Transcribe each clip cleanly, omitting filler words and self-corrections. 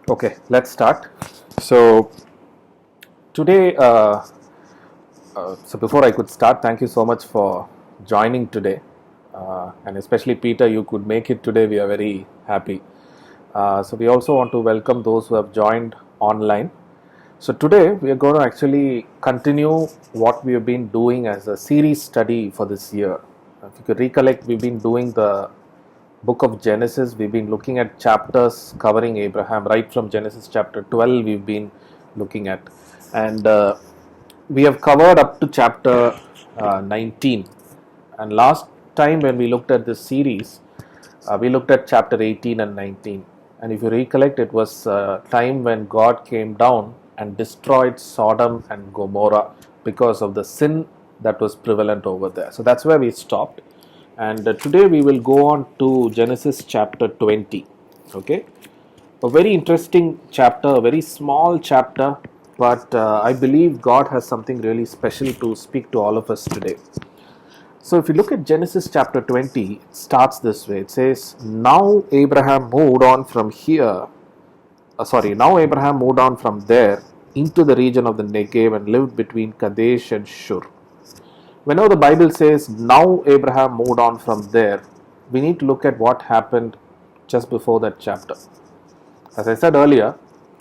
Okay, let's start. So today, so before I could start, thank you so much for joining today, and especially Peter, you could make it today. We are very happy. So we also want to welcome those who have joined online. So today we are going to actually continue what we have been doing as a series study for this year. If you could recollect, we've been doing the book of Genesis. We've been looking at chapters covering Abraham, right from Genesis chapter 12, we've been looking at. And we have covered up to chapter 19. And last time when we looked at this series, we looked at chapter 18 and 19. And if you recollect, it was a time when God came down and destroyed Sodom and Gomorrah because of the sin that was prevalent over there. So that's where we stopped. And today we will go on to Genesis chapter 20. Okay, a very interesting chapter, a very small chapter, but I believe God has something really special to speak to all of us today. So if you look at Genesis chapter 20, it starts this way. It says, Now Abraham moved on from here, now Abraham moved on from there into the region of the Negev and lived between Kadesh and Shur. Whenever the Bible says, Now Abraham moved on from there, we need to look at what happened just before that chapter. As I said earlier,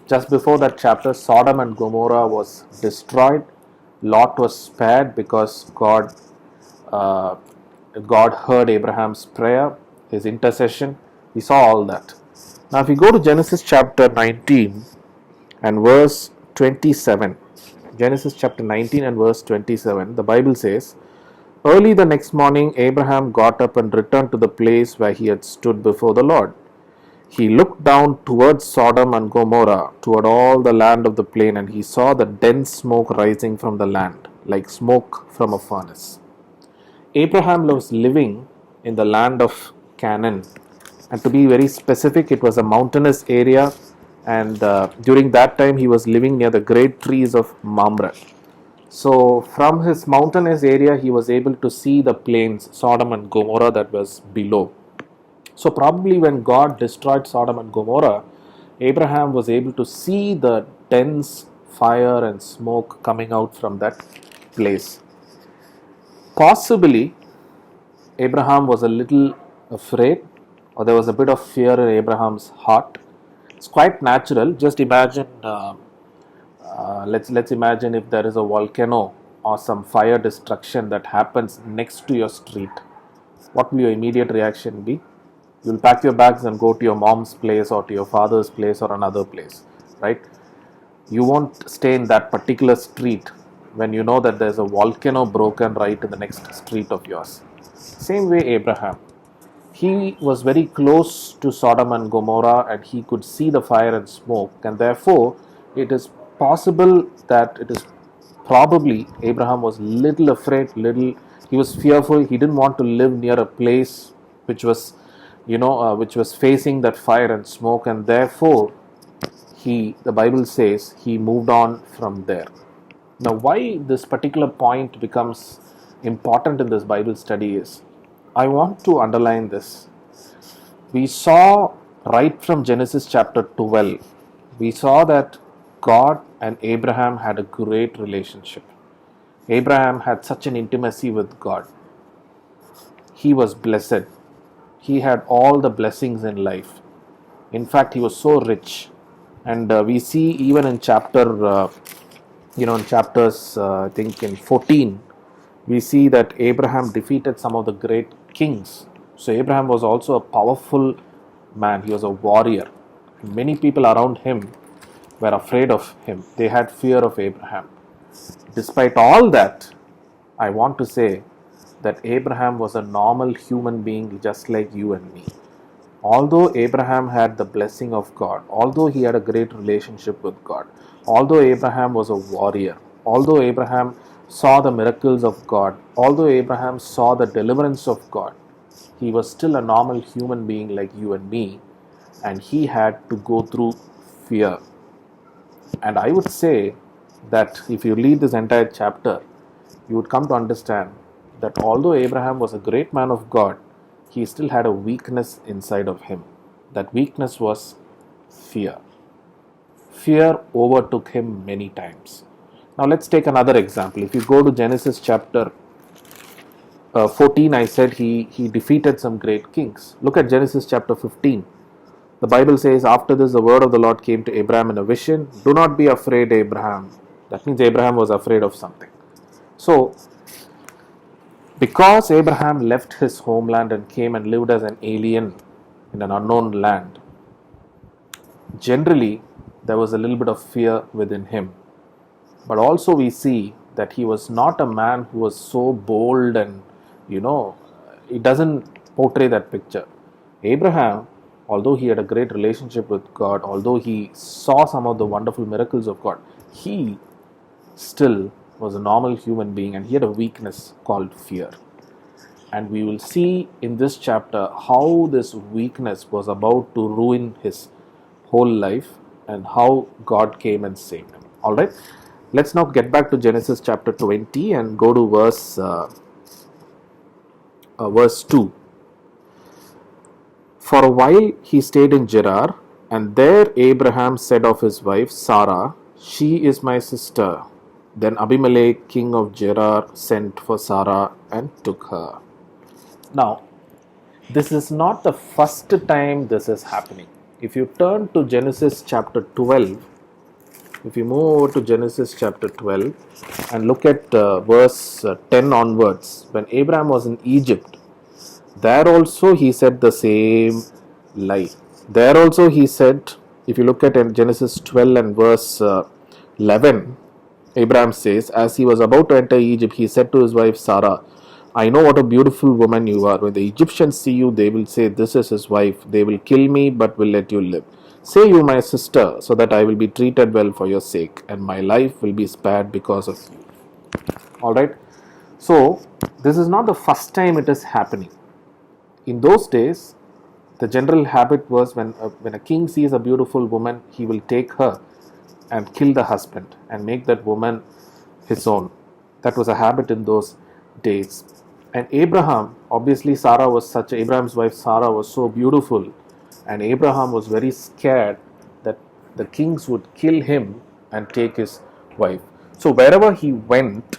just before that chapter, Sodom and Gomorrah was destroyed. Lot was spared because uh, God heard Abraham's prayer, his intercession. We saw all that. Now, if we go to Genesis chapter 19 and verse 27, Genesis chapter 19 and verse 27, the Bible says, Early the next morning, Abraham got up and returned to the place where he had stood before the Lord. He looked down towards Sodom and Gomorrah, toward all the land of the plain, and he saw the dense smoke rising from the land, like smoke from a furnace. Abraham was living in the land of Canaan, and to be very specific, it was a mountainous area, and during that time he was living near the great trees of Mamre. So, from his mountainous area, he was able to see the plains, Sodom and Gomorrah, that was below. So, probably when God destroyed Sodom and Gomorrah, Abraham was able to see the dense fire and smoke coming out from that place. Possibly, Abraham was a little afraid, or there was a bit of fear in Abraham's heart. It's quite natural. Just imagine, let's imagine if there is a volcano or some fire destruction that happens next to your street. What will your immediate reaction be? You'll pack your bags and go to your mom's place or to your father's place or another place, right? You won't stay in that particular street when you know that there's a volcano broken right in the next street of yours. Same way, Abraham. He was very close to Sodom and Gomorrah and he could see the fire and smoke, and therefore it is possible that it is probably Abraham was little afraid, he was fearful. He didn't want to live near a place which was, which was facing that fire and smoke, and therefore the Bible says he moved on from there. Now, why this particular point becomes important in this Bible study is, I want to underline this. We saw right from Genesis chapter 12, we saw that God and Abraham had a great relationship. Abraham had such an intimacy with God. He was blessed. He had all the blessings in life. In fact, he was so rich. And we see even in in chapters, I think in 14, we see that Abraham defeated some of the great kings. So Abraham was also a powerful man. He was a warrior. Many people around him were afraid of him. They had fear of Abraham. Despite all that, I want to say that Abraham was a normal human being just like you and me. Although Abraham had the blessing of God, although he had a great relationship with God, although Abraham was a warrior, although Abraham saw the miracles of God, although Abraham saw the deliverance of God, he was still a normal human being like you and me, and he had to go through fear. And I would say that if you read this entire chapter, you would come to understand that although Abraham was a great man of God, he still had a weakness inside of him. That weakness was fear. fear overtook him many times. Now let's take another example. If you go to Genesis chapter 14, I said he defeated some great kings. Look at Genesis chapter 15. The Bible says, after this, the word of the Lord came to Abraham in a vision. Do not be afraid, Abraham. That means Abraham was afraid of something. So, because Abraham left his homeland and came and lived as an alien in an unknown land, generally there was a little bit of fear within him. But also we see that he was not a man who was so bold and, it doesn't portray that picture. Abraham, although he had a great relationship with God, although he saw some of the wonderful miracles of God, he still was a normal human being and he had a weakness called fear. And we will see in this chapter how this weakness was about to ruin his whole life and how God came and saved him. Alright, let's now get back to Genesis chapter 20 and go to verse 2. For a while he stayed in Gerar, and there Abraham said of his wife Sarah, she is my sister. Then Abimelech, king of Gerar, sent for Sarah and took her. Now, this is not the first time this is happening. If you turn to Genesis chapter 12, if you move over to Genesis chapter 12 and look at verse 10 onwards, when Abraham was in Egypt, there also he said the same lie. There also he said, if you look at Genesis 12 and verse 11, Abraham says, as he was about to enter Egypt, he said to his wife Sarah, I know what a beautiful woman you are. When the Egyptians see you, they will say, this is his wife. They will kill me, but will let you live. Say you my sister, so that I will be treated well for your sake, and my life will be spared because of you. Alright, so this is not the first time it is happening. In those days, the general habit was when a king sees a beautiful woman, he will take her and kill the husband and make that woman his own. That was a habit in those days. And Abraham, obviously Abraham's wife Sarah was so beautiful, and Abraham was very scared that the kings would kill him and take his wife. So wherever he went,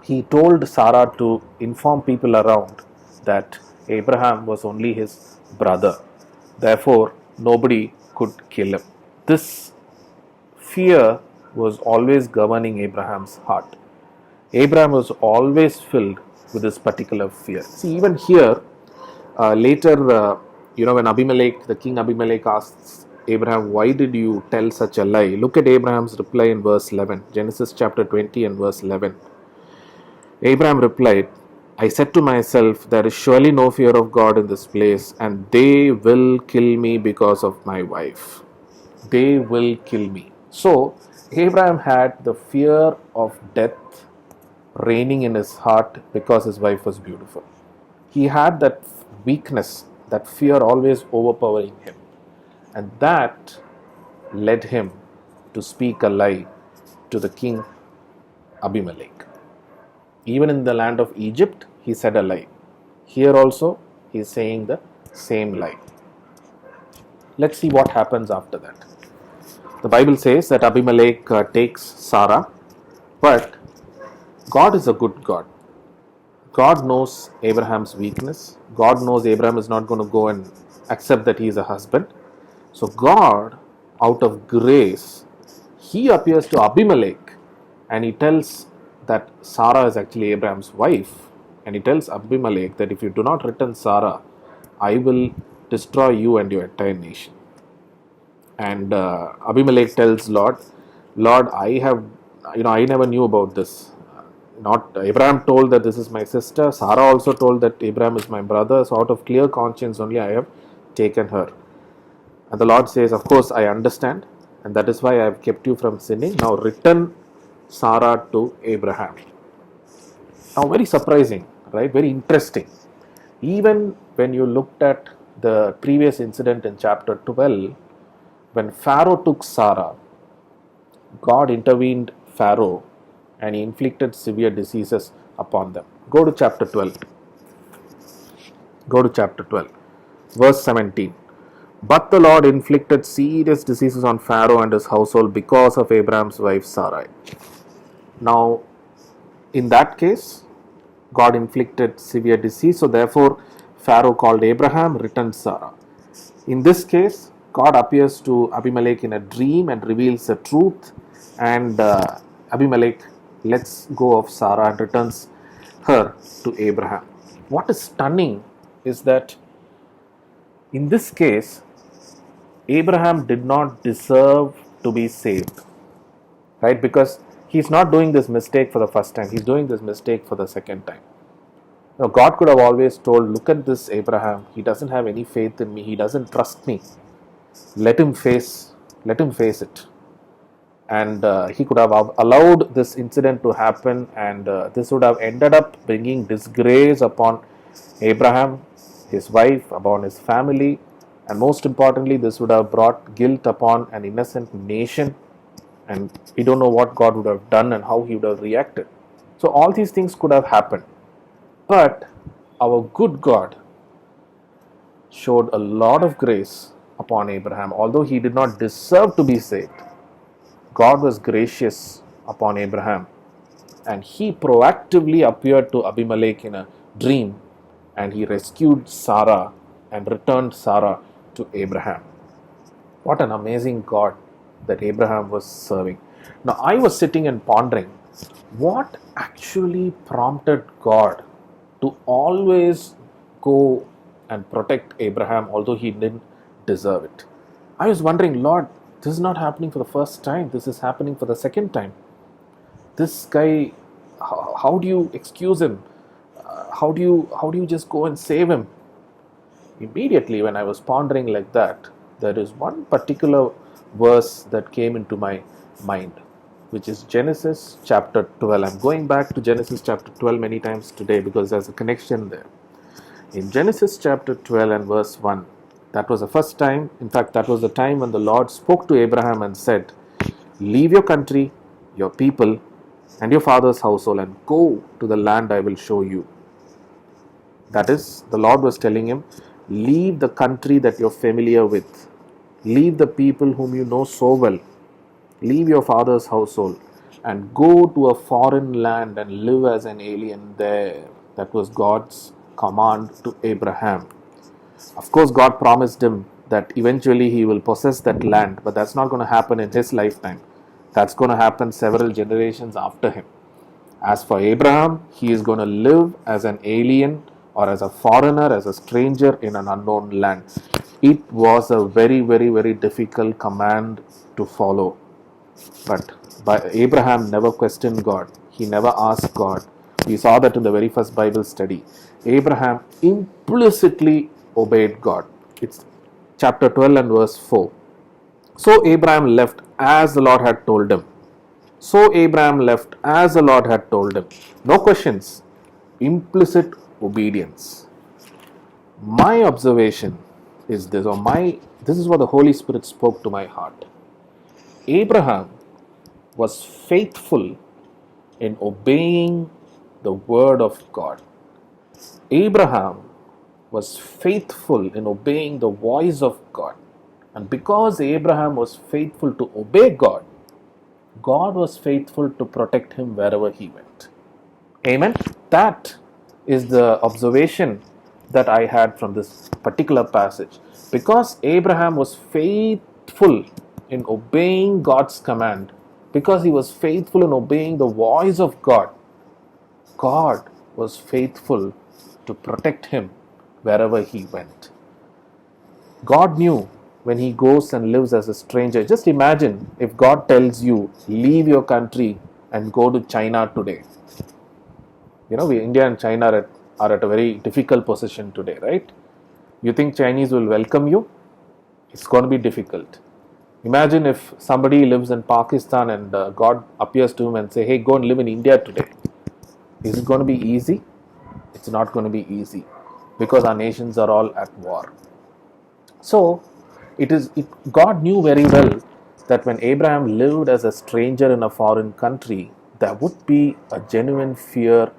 he told Sarah to inform people around that Abraham was only his brother. Therefore, nobody could kill him. This fear was always governing Abraham's heart. Abraham was always filled with this particular fear. See, even here, later, when the king Abimelech asks Abraham, why did you tell such a lie? Look at Abraham's reply in verse 11, Genesis chapter 20 and verse 11. Abraham replied, I said to myself, there is surely no fear of God in this place, and they will kill me because of my wife. They will kill me. So, Abraham had the fear of death reigning in his heart because his wife was beautiful. He had that weakness, that fear always overpowering him. And that led him to speak a lie to the king Abimelech. Even in the land of Egypt, he said a lie. Here also, he is saying the same lie. Let's see what happens after that. The Bible says that Abimelech takes Sarah, but God is a good God. God knows Abraham's weakness. God knows Abraham is not going to go and accept that he is a husband. So God, out of grace, he appears to Abimelech and he tells that Sarah is actually Abraham's wife. And he tells Abimelech that if you do not return Sarah, I will destroy you and your entire nation. And Abimelech tells Lord, I never knew about this. Not Abraham told that this is my sister. Sarah also told that Abraham is my brother. So out of clear conscience only I have taken her. And the Lord says, of course I understand, and that is why I have kept you from sinning. Now return Sarah to Abraham. Now very surprising, right? Very interesting. Even when you looked at the previous incident in chapter 12, when Pharaoh took Sarah, God intervened Pharaoh and he inflicted severe diseases upon them. Go to chapter 12. Verse 17. But the Lord inflicted serious diseases on Pharaoh and his household because of Abraham's wife Sarai. Now, in that case, God inflicted severe disease, so therefore Pharaoh called Abraham, returned Sarah. In this case, God appears to Abimelech in a dream and reveals the truth, and Abimelech lets go of Sarah and returns her to Abraham. What is stunning is that in this case, Abraham did not deserve to be saved, right? Because he's not doing this mistake for the first time, he's doing this mistake for the second time. Now, God could have always told, look at this Abraham, he doesn't have any faith in me, he doesn't trust me. Let him face it. And he could have allowed this incident to happen, and this would have ended up bringing disgrace upon Abraham, his wife, upon his family, and most importantly, this would have brought guilt upon an innocent nation, and we don't know what God would have done and how he would have reacted. So all these things could have happened, but our good God showed a lot of grace upon Abraham. Although he did not deserve to be saved, God was gracious upon Abraham, and he proactively appeared to Abimelech in a dream, and he rescued Sarah and returned Sarah to Abraham. What an amazing God that Abraham was serving. Now, I was sitting and pondering, what actually prompted God to always go and protect Abraham, although he didn't deserve it? I was wondering, Lord, this is not happening for the first time, this is happening for the second time. This guy, how do you excuse him? How do you just go and save him? Immediately when I was pondering like that, there is one particular verse that came into my mind, which is Genesis chapter 12. I'm going back to Genesis chapter 12 many times today because there's a connection there. In Genesis chapter 12 and verse 1, that was the first time, in fact, that was the time when the Lord spoke to Abraham and said, leave your country, your people, and your father's household and go to the land I will show you. That is, the Lord was telling him, leave the country that you're familiar with, leave the people whom you know so well, leave your father's household and go to a foreign land and live as an alien there. That was God's command to Abraham. Of course, God promised him that eventually he will possess that land, but that's not going to happen in his lifetime. That's going to happen several generations after him. As for Abraham, he is going to live as an alien or as a foreigner, as a stranger in an unknown land. It was a very, very, very difficult command to follow. But Abraham never questioned God. He never asked God. We saw that in the very first Bible study. Abraham implicitly obeyed God. It's chapter 12 and verse 4. So Abraham left as the Lord had told him. So Abraham left as the Lord had told him. No questions. Implicit obedience. My observation is this, this is what the Holy Spirit spoke to my heart. Abraham was faithful in obeying the word of God. Abraham was faithful in obeying the voice of God. And because Abraham was faithful to obey God, God was faithful to protect him wherever he went. Amen. That is the observation that I had from this particular passage. Because Abraham was faithful in obeying God's command, because he was faithful in obeying the voice of God, God was faithful to protect him wherever he went. God knew when he goes and lives as a stranger. Just imagine if God tells you, leave your country and go to China today. India and China are at a very difficult position today, right? You think Chinese will welcome you? It's going to be difficult. Imagine if somebody lives in Pakistan and God appears to him and say, hey, go and live in India today. Is it going to be easy? It's not going to be easy because our nations are all at war. So, God knew very well that when Abraham lived as a stranger in a foreign country, there would be a genuine fear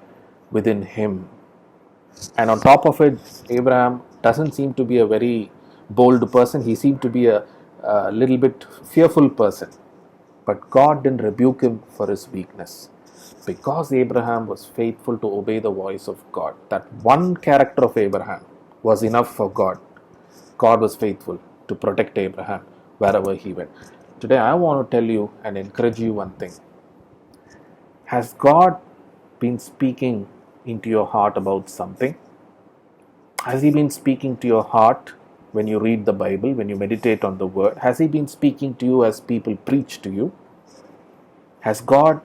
within him. And on top of it, Abraham doesn't seem to be a very bold person. He seemed to be a little bit fearful person. But God didn't rebuke him for his weakness. Because Abraham was faithful to obey the voice of God. That one character of Abraham was enough for God. God was faithful to protect Abraham wherever he went. Today I want to tell you and encourage you one thing. Has God been speaking into your heart about something? Has He been speaking to your heart when you read the Bible, when you meditate on the Word? Has He been speaking to you as people preach to you? Has God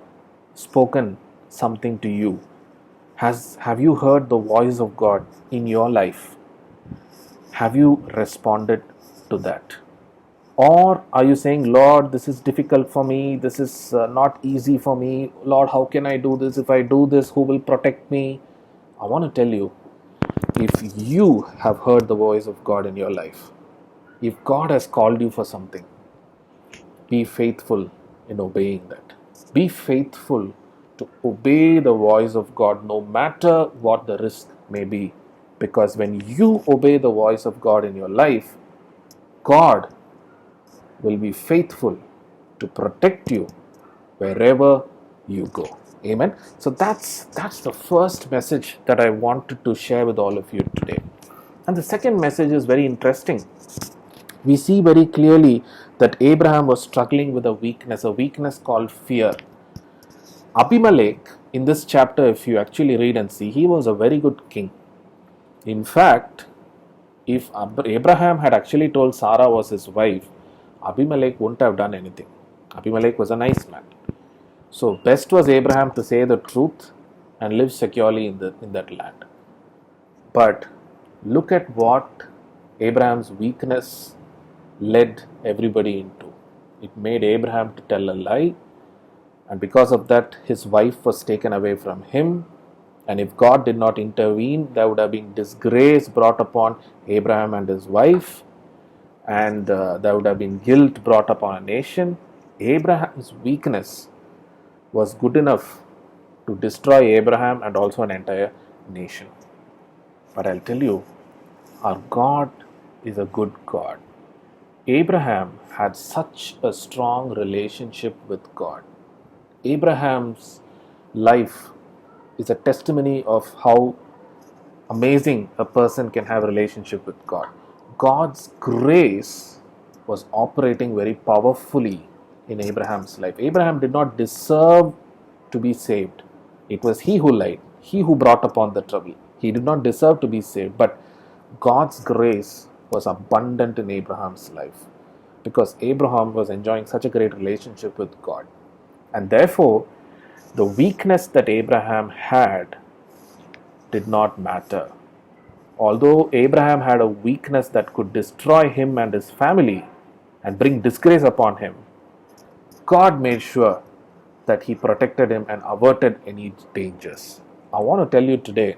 spoken something to you? Have you heard the voice of God in your life? Have you responded to that? Or are you saying, Lord, this is difficult for me, this is not easy for me, Lord, how can I do this? If I do this, who will protect me? I want to tell you, if you have heard the voice of God in your life, if God has called you for something, be faithful in obeying that. Be faithful to obey the voice of God no matter what the risk may be. Because when you obey the voice of God in your life, God will be faithful to protect you wherever you go. Amen. So that's the first message that I wanted to share with all of you today. And the second message is very interesting. We see very clearly that Abraham was struggling with a weakness called fear. Abimelech, in this chapter, if you actually read and see, he was a very good king. In fact, if Abraham had actually told Sarah was his wife, Abimelech wouldn't have done anything. Abimelech was a nice man. So best was Abraham to say the truth and live securely in that land. But look at what Abraham's weakness led everybody into. It made Abraham to tell a lie, and because of that his wife was taken away from him. And if God did not intervene, there would have been disgrace brought upon Abraham and his wife, and there would have been guilt brought upon a nation. Abraham's weakness was good enough to destroy Abraham and also an entire nation. But I'll tell you, our God is a good God. Abraham had such a strong relationship with God. Abraham's life is a testimony of how amazing a person can have a relationship with God. God's grace was operating very powerfully in Abraham's life. Abraham did not deserve to be saved. It was he who lied, he who brought upon the trouble. He did not deserve to be saved, but God's grace was abundant in Abraham's life because Abraham was enjoying such a great relationship with God. And therefore, the weakness that Abraham had did not matter. Although Abraham had a weakness that could destroy him and his family and bring disgrace upon him, God made sure that He protected him and averted any dangers. I want to tell you today,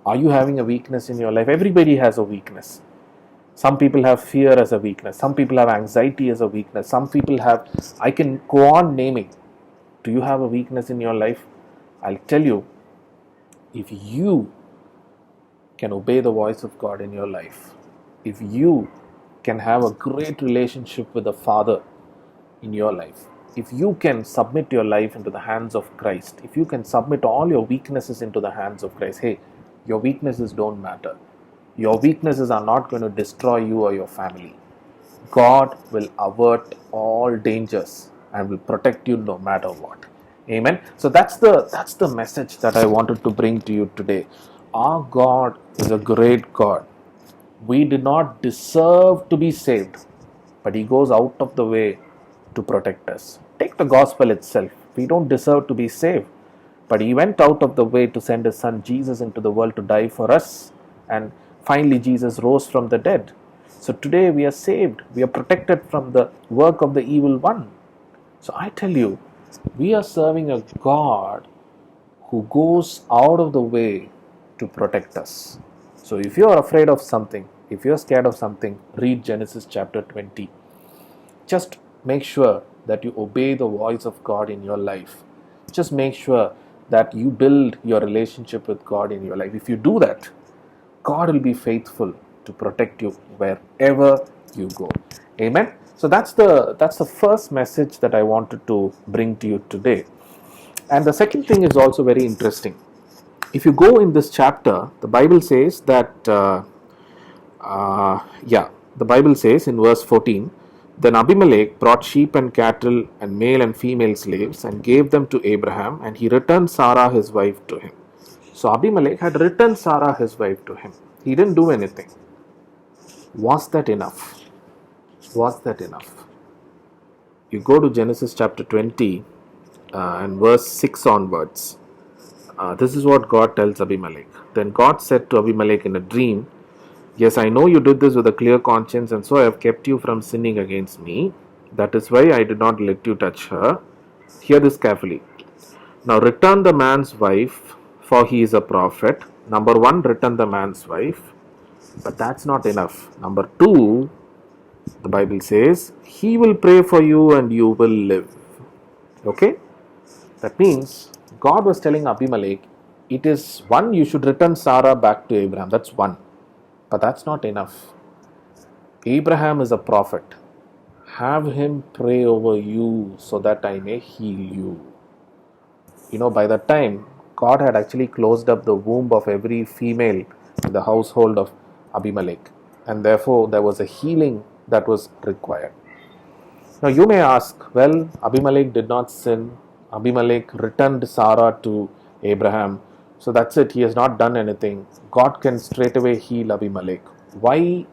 are you having a weakness in your life? Everybody has a weakness. Some people have fear as a weakness. Some people have anxiety as a weakness. Some people have, I can go on naming. Do you have a weakness in your life? I'll tell you, if you can obey the voice of God in your life, if you can have a great relationship with the Father in your life, if you can submit your life into the hands of Christ, if you can submit all your weaknesses into the hands of Christ, hey, your weaknesses don't matter. Your weaknesses are not going to destroy you or your family. God will avert all dangers and will protect you no matter what. Amen. So that's the message that I wanted to bring to you today. Our God is a great God. We did not deserve to be saved, but He goes out of the way to protect us. Take the gospel itself. We don't deserve to be saved, but He went out of the way to send His Son Jesus into the world to die for us, and finally Jesus rose from the dead. So today we are saved. We are protected from the work of the evil one. So I tell you, we are serving a God who goes out of the way to protect us. So if you are afraid of something, if you are scared of something, read Genesis chapter 20. Just make sure that you obey the voice of God in your life. Just make sure that you build your relationship with God in your life. If you do that, God will be faithful to protect you wherever you go. Amen. So that's the first message that I wanted to bring to you today. And the second thing is also very interesting. If you go in this chapter, the Bible says that, the Bible says in verse 14, then Abimelech brought sheep and cattle and male and female slaves and gave them to Abraham, and he returned Sarah his wife to him. So Abimelech had returned Sarah his wife to him. He didn't do anything. Was that enough? Was that enough? You go to Genesis chapter 20 and verse 6 onwards. This is what God tells Abimelech. Then God said to Abimelech in a dream, yes, I know you did this with a clear conscience, and so I have kept you from sinning against me. That is why I did not let you touch her. Hear this carefully. Now return the man's wife, for he is a prophet. Number one, return the man's wife. But that's not enough. Number two, the Bible says, he will pray for you and you will live. Okay? That means God was telling Abimelech, it is one, you should return Sarah back to Abraham. That's one. But that's not enough. Abraham is a prophet. Have him pray over you so that I may heal you. By that time, God had actually closed up the womb of every female in the household of Abimelech. And therefore, there was a healing that was required. Now, you may ask, well, Abimelech did not sin. Abimelech returned Sarah to Abraham. So that's it. He has not done anything. God can straight away heal Abimelech. Why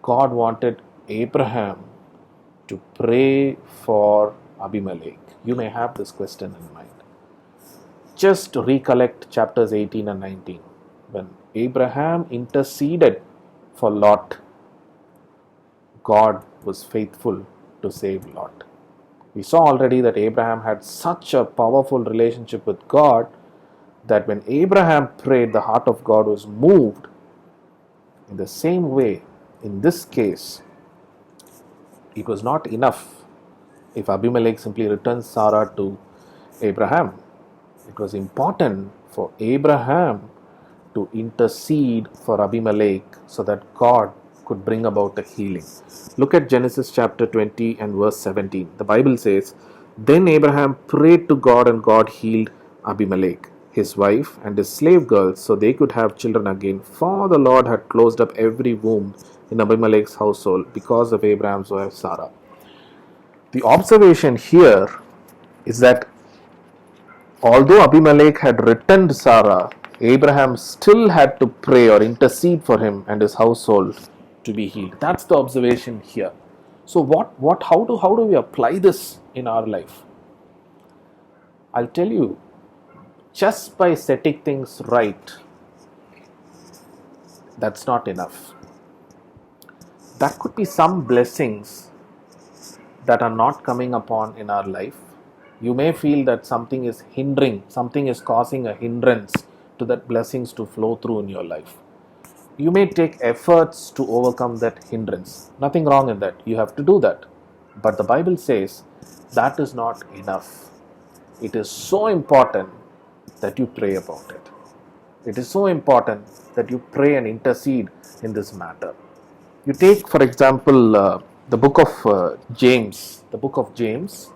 God wanted Abraham to pray for Abimelech? You may have this question in mind. Just recollect chapters 18 and 19. When Abraham interceded for Lot, God was faithful to save Lot. We saw already that Abraham had such a powerful relationship with God that when Abraham prayed, the heart of God was moved. In the same way, in this case, it was not enough if Abimelech simply returned Sarah to Abraham. It was important for Abraham to intercede for Abimelech so that God could bring about a healing. Look at Genesis chapter 20 and verse 17. The Bible says, then Abraham prayed to God, and God healed Abimelech, his wife, and his slave girls, so they could have children again, for the Lord had closed up every womb in Abimelech's household because of Abraham's wife Sarah. The observation here is that although Abimelech had returned Sarah, Abraham still had to pray or intercede for him and his household to be healed. That's the observation here. So how do we apply this in our life? I'll tell you, just by setting things right, that's not enough. There could be some blessings that are not coming upon in our life. You may feel that something is hindering, something is causing a hindrance to that blessings to flow through in your life. You may take efforts to overcome that hindrance. Nothing wrong in that. You have to do that. But the Bible says that is not enough. It is so important that you pray about it. It is so important that you pray and intercede in this matter. You take, for example, the book of James. The book of James.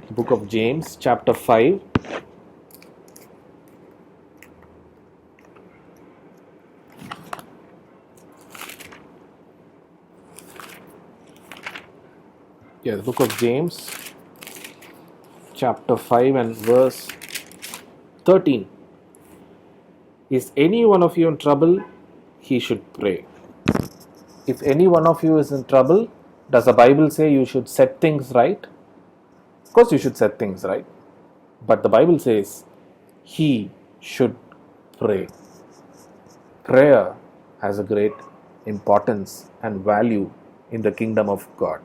The book of James, chapter 5. The book of James, chapter 5 and verse 13. Is any one of you in trouble? He should pray. If any one of you is in trouble, does the Bible say you should set things right? Of course you should set things right. But the Bible says he should pray. Prayer has a great importance and value in the kingdom of God.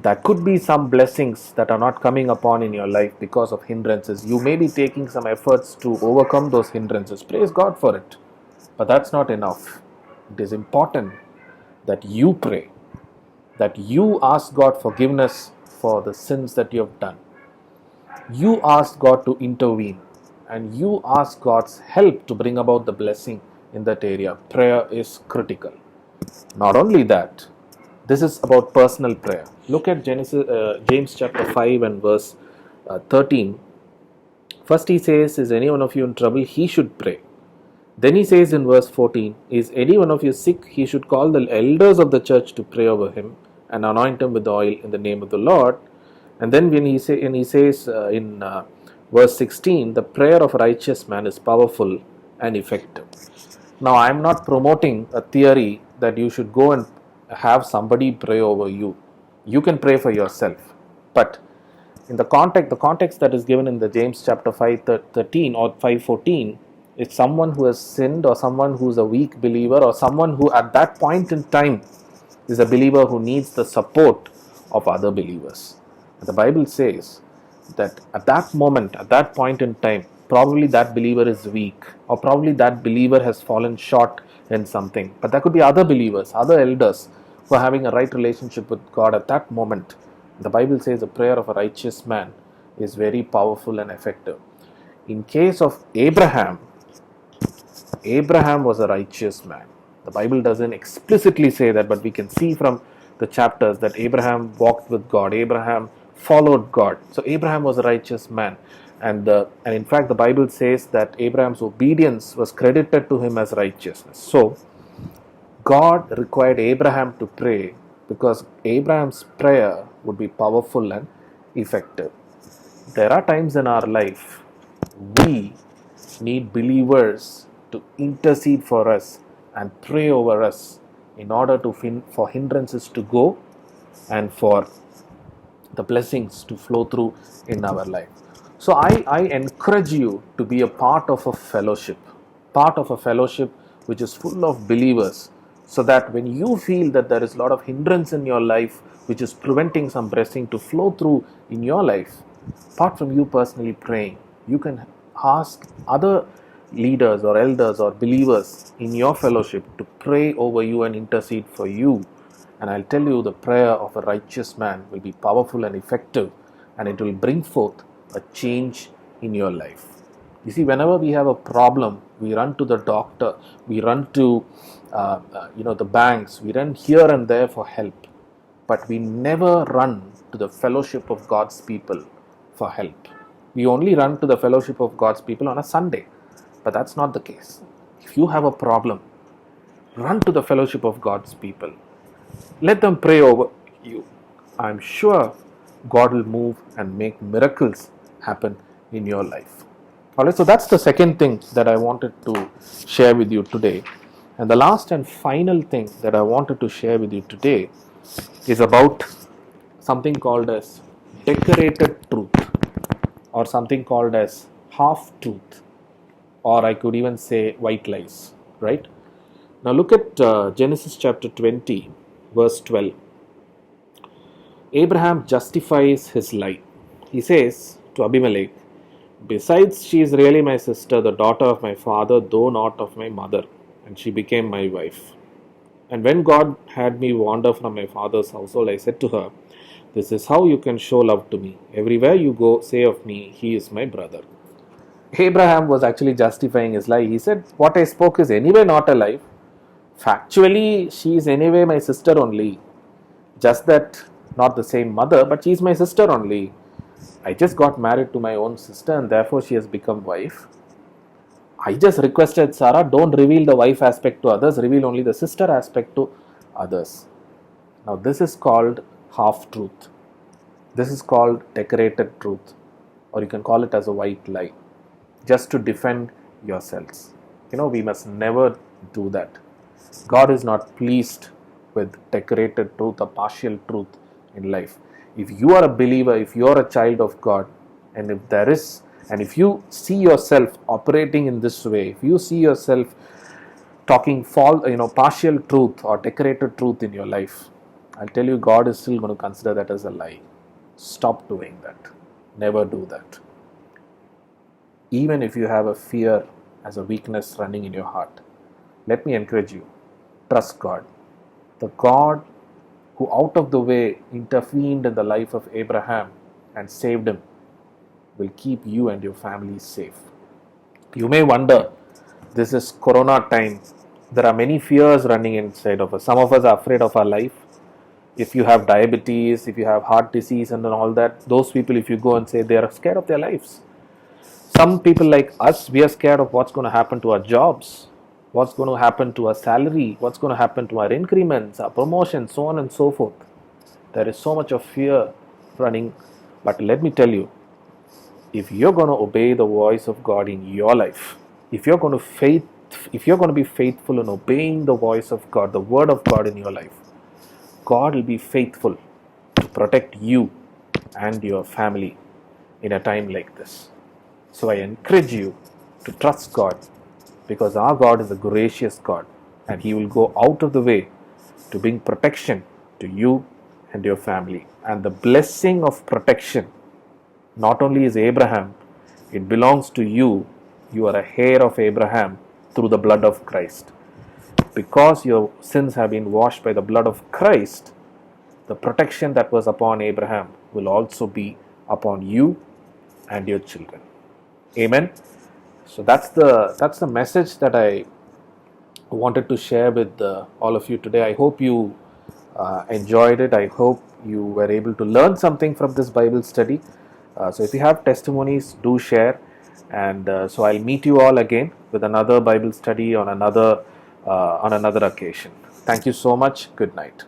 There could be some blessings that are not coming upon in your life because of hindrances. You may be taking some efforts to overcome those hindrances. Praise God for it. But that's not enough. It is important that you pray, that you ask God forgiveness for the sins that you have done. You ask God to intervene, and you ask God's help to bring about the blessing in that area. Prayer is critical. Not only that, this is about personal prayer. Look at James chapter 5 and verse 13. First he says, is any one of you in trouble? He should pray. Then he says in verse 14, is any one of you sick? He should call the elders of the church to pray over him and anoint him with oil in the name of the Lord. And then when he says in verse 16, the prayer of a righteous man is powerful and effective. Now, I am not promoting a theory that you should go and have somebody pray over you. You can pray for yourself. But in the context that is given in the James chapter 5:13 or 5:14, it's someone who has sinned, or someone who is a weak believer, or someone who at that point in time is a believer who needs the support of other believers. The Bible says that at that moment, at that point in time, probably that believer is weak, or probably that believer has fallen short in something. But there could be other believers, other elders who are having a right relationship with God at that moment. The Bible says the prayer of a righteous man is very powerful and effective. In case of Abraham was a righteous man. The Bible doesn't explicitly say that, but we can see from the chapters that Abraham walked with God. Abraham followed God. So Abraham was a righteous man. And in fact, the Bible says that Abraham's obedience was credited to him as righteousness. So God required Abraham to pray because Abraham's prayer would be powerful and effective. There are times in our life we need believers to intercede for us and pray over us in order for hindrances to go and for the blessings to flow through in our life. So I encourage you to be a part of a fellowship which is full of believers, so that when you feel that there is a lot of hindrance in your life which is preventing some blessing to flow through in your life, apart from you personally praying, you can ask other leaders or elders or believers in your fellowship to pray over you and intercede for you. And I'll tell you, the prayer of a righteous man will be powerful and effective, and it will bring forth a change in your life. You see, whenever we have a problem, we run to the doctor, we run to the banks, we run here and there for help, but we never run to the fellowship of God's people for help. We only run to the fellowship of God's people on a Sunday, but that's not the case. If you have a problem, run to the fellowship of God's people. Let them pray over you. I'm sure God will move and make miracles happen in your life. Alright, so that's the second thing that I wanted to share with you today. And the last and final thing that I wanted to share with you today is about something called as decorated truth, or something called as half truth, or I could even say white lies, right? Now look at Genesis chapter 20, verse 12. Abraham justifies his lie. He says to Abimelech, besides, she is really my sister, the daughter of my father, though not of my mother, and she became my wife. And when God had me wander from my father's household, I said to her, this is how you can show love to me. Everywhere you go, say of me, he is my brother. Abraham was actually justifying his lie. He said, what I spoke is anyway not a lie. Factually, she is anyway my sister only. Just that, not the same mother, but she is my sister only. I just got married to my own sister, and therefore she has become wife. I just requested Sarah, don't reveal the wife aspect to others, reveal only the sister aspect to others. Now this is called half truth. This is called decorated truth, or you can call it as a white lie, just to defend yourselves. We must never do that. God is not pleased with decorated truth or partial truth in life. If you are a believer, if you are a child of God, and if you see yourself operating in this way, if you see yourself talking partial truth or decorated truth in your life, I'll tell you, God is still going to consider that as a lie. Stop doing that. Never do that. Even if you have a fear as a weakness running in your heart, let me encourage you. Trust God. The God who out of the way intervened in the life of Abraham and saved him will keep you and your family safe. You may wonder, This is Corona time. There are many fears running inside of us. Some of us are afraid of our life. If you have diabetes, if you have heart disease and all that, those people, if you go and say, they are scared of their lives. Some people like us, we are scared of what's going to happen to our jobs, what's going to happen to our salary, what's going to happen to our increments, our promotions, so on and so forth. There is so much of fear running. But let me tell you, if you're going to obey the voice of God in your life, if you're going to be faithful in obeying the voice of God, the word of God in your life, God will be faithful to protect you and your family in a time like this. So I encourage you to trust God, because our God is a gracious God and He will go out of the way to bring protection to you and your family. And the blessing of protection not only is Abraham, it belongs to you. You are a heir of Abraham through the blood of Christ. Because your sins have been washed by the blood of Christ, the protection that was upon Abraham will also be upon you and your children. Amen. So that's the message that I wanted to share with all of you today. I hope you enjoyed it. I hope you were able to learn something from this Bible study. So if you have testimonies, do share. And so I'll meet you all again with another Bible study on another occasion. Thank you so much. Good night.